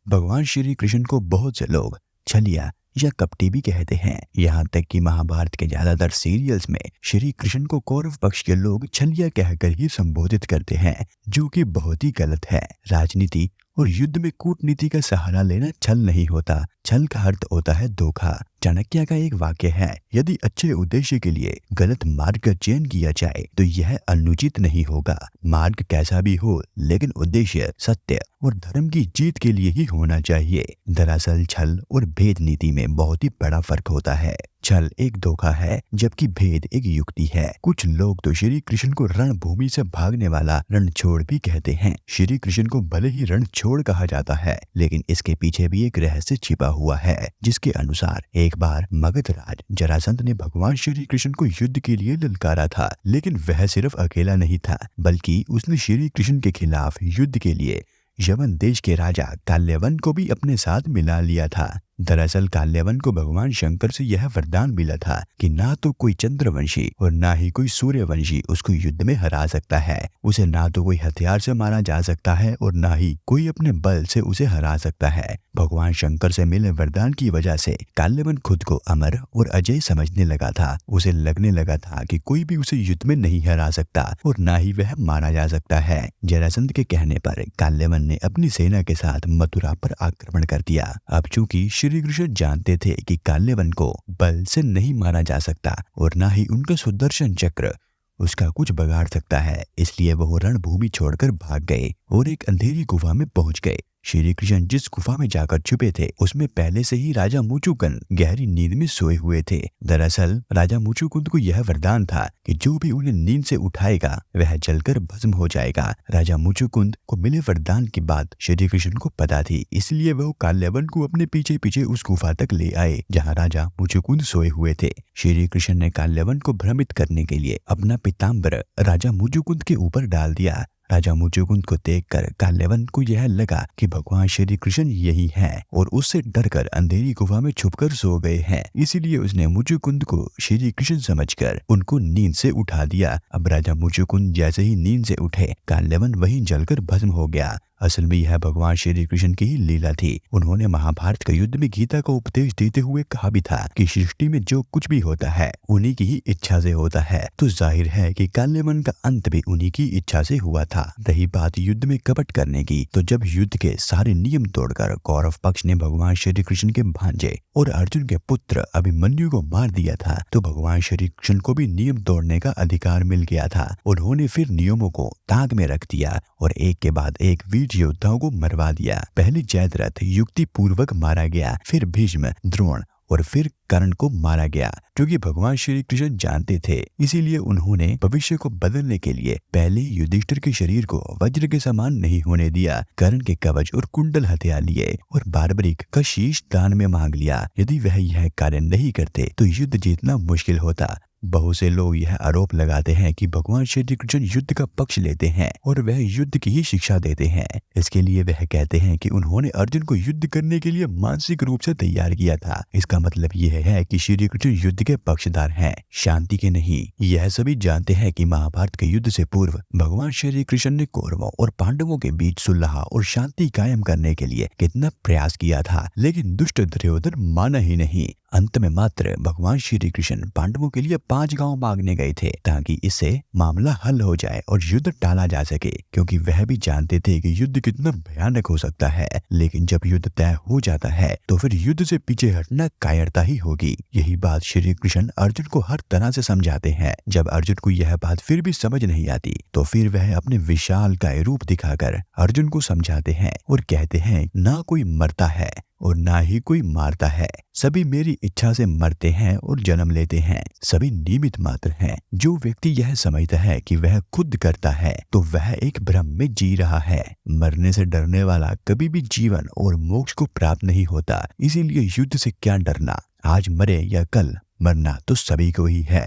भगवान श्री कृष्ण को बहुत से लोग छलिया या कपटी भी कहते हैं। यहाँ तक कि महाभारत के ज्यादातर सीरियल्स में श्री कृष्ण को कौरव पक्ष के लोग छलिया कहकर ही संबोधित करते हैं, जो कि बहुत ही गलत है। राजनीति और युद्ध में कूटनीति का सहारा लेना छल नहीं होता। छल का अर्थ होता है धोखा। चाणक्य का एक वाक्य है, यदि अच्छे उद्देश्य के लिए गलत मार्ग का चयन किया जाए तो यह अनुचित नहीं होगा। मार्ग कैसा भी हो, लेकिन उद्देश्य सत्य और धर्म की जीत के लिए ही होना चाहिए। दरअसल छल और भेद नीति में बहुत ही बड़ा फर्क होता है। छल एक धोखा है, जबकि भेद एक युक्ति है। कुछ लोग तो श्री कृष्ण को रणभूमि से भागने वाला रणछोड़ भी कहते हैं। श्री कृष्ण को भले ही रणछोड़ कहा जाता है, लेकिन इसके पीछे भी एक रहस्य छिपा हुआ है, जिसके अनुसार एक बार मगध राज जरासंध ने भगवान श्री कृष्ण को युद्ध के लिए ललकारा था। लेकिन वह सिर्फ अकेला नहीं था, बल्कि उसने श्री कृष्ण के खिलाफ युद्ध के लिए यवन देश के राजा काल्यवन को भी अपने साथ मिला लिया था। दरअसल काल्यवन को भगवान शंकर से यह वरदान मिला था कि ना तो कोई चंद्रवंशी और ना ही कोई सूर्यवंशी उसको युद्ध में हरा सकता है। उसे ना तो कोई हथियार से मारा जा सकता है और ना ही कोई अपने बल से उसे हरा सकता है। भगवान शंकर से मिले वरदान की वजह से काल्यवन खुद को अमर और अजय समझने लगा था। उसे लगने लगा था कि कोई भी उसे युद्ध में नहीं हरा सकता और ना ही वह मारा जा सकता है। जरासंध के कहने पर काल्यवन ने अपनी सेना के साथ मथुरा पर आक्रमण कर दिया। अब चूंकि श्री कृष्ण जानते थे कि काल्यवन को बल से नहीं मारा जा सकता और ना ही उनका सुदर्शन चक्र उसका कुछ बिगाड़ सकता है, इसलिए वो रणभूमि छोड़कर भाग गए और एक अंधेरी गुफा में पहुंच गए। श्री कृष्ण जिस गुफा में जाकर छुपे थे, उसमें पहले से ही राजा मुचुकुंद गहरी नींद में सोए हुए थे। दरअसल राजा मुचुकुंद को यह वरदान था कि जो भी उन्हें नींद से उठाएगा वह जलकर भस्म हो जाएगा। राजा मुचुकुंद को मिले वरदान की बात श्री कृष्ण को पता थी, इसलिए वह काल्यवन को अपने पीछे पीछे उस गुफा तक ले आए जहाँ राजा मुचुकुंद सोए हुए थे। श्री कृष्ण ने काल्यवन को भ्रमित करने के लिए अपना पीताम्बर राजा मुचुकुंद के ऊपर डाल दिया। राजा मुचुकुंद को देखकर काल्यवन को यह लगा कि भगवान श्री कृष्ण यही हैं और उससे डरकर अंधेरी गुफा में छुपकर सो गए हैं। इसीलिए उसने मुचुकुंद को श्री कृष्ण समझकर उनको नींद से उठा दिया। अब राजा मुचुकुंद जैसे ही नींद से उठे, काल्यवन वहीं जलकर भस्म हो गया। असल में यह भगवान श्री कृष्ण की ही लीला थी। उन्होंने महाभारत के युद्ध में गीता का उपदेश देते हुए कहा भी था कि सृष्टि में जो कुछ भी होता है उन्हीं की ही इच्छा से होता है। तो जाहिर है कि काल्यवन का अंत भी उन्हीं की इच्छा से हुआ था। रही बात युद्ध में कपट करने की, तो जब युद्ध के सारे नियम तोड़कर कौरव पक्ष ने भगवान श्री कृष्ण के भांजे और अर्जुन के पुत्र अभिमन्यु को मार दिया था, तो भगवान श्री कृष्ण को भी नियम तोड़ने का अधिकार मिल गया था। उन्होंने फिर नियमों को ताक में रख दिया और एक के बाद एक वीर योद्धाओं को मरवा दिया। पहले जयद्रथ युक्ति पूर्वक मारा गया, फिर भीष्म, द्रोण और फिर कर्ण को मारा गया, क्योंकि भगवान श्री कृष्ण जानते थे। इसीलिए उन्होंने भविष्य को बदलने के लिए पहले युधिष्ठिर के शरीर को वज्र के समान नहीं होने दिया। कर्ण के कवच और कुंडल हथियार लिए और बारबरीक का शीश दान में मांग लिया। यदि वह यह कार्य नहीं करते तो युद्ध जीतना मुश्किल होता। बहुत से लोग यह आरोप लगाते हैं कि भगवान श्री कृष्ण युद्ध का पक्ष लेते हैं और वह युद्ध की ही शिक्षा देते हैं। इसके लिए वह कहते हैं कि उन्होंने अर्जुन को युद्ध करने के लिए मानसिक रूप से तैयार किया था। इसका मतलब यह है कि श्री कृष्ण युद्ध के पक्षधर हैं, शांति के नहीं। यह सभी जानते हैं कि महाभारत के युद्ध से पूर्व भगवान श्री कृष्ण ने कौरवों और पांडवों के बीच सुलह और शांति कायम करने के लिए कितना प्रयास किया था, लेकिन दुष्ट दुर्योधन माना ही नहीं। अंत में मात्र भगवान श्री कृष्ण पांडवों के लिए 5 गांव मांगने गए थे, ताकि इससे मामला हल हो जाए और युद्ध टाला जा सके, क्योंकि वह भी जानते थे कि युद्ध कितना भयानक हो सकता है। लेकिन जब युद्ध तय हो जाता है तो फिर युद्ध से पीछे हटना कायरता ही होगी। यही बात श्री कृष्ण अर्जुन को हर तरह से समझाते हैं। जब अर्जुन को यह बात फिर भी समझ नहीं आती, तो फिर वह अपने विशाल काय रूप दिखाकर अर्जुन को समझाते हैं और कहते हैं, ना कोई मरता है और ना ही कोई मारता है, सभी मेरी इच्छा से मरते हैं और जन्म लेते हैं, सभी निमित्त मात्र हैं। जो व्यक्ति यह समझता है कि वह खुद करता है, तो वह एक भ्रम में जी रहा है। मरने से डरने वाला कभी भी जीवन और मोक्ष को प्राप्त नहीं होता। इसीलिए युद्ध से क्या डरना, आज मरे या कल, मरना तो सभी को ही है।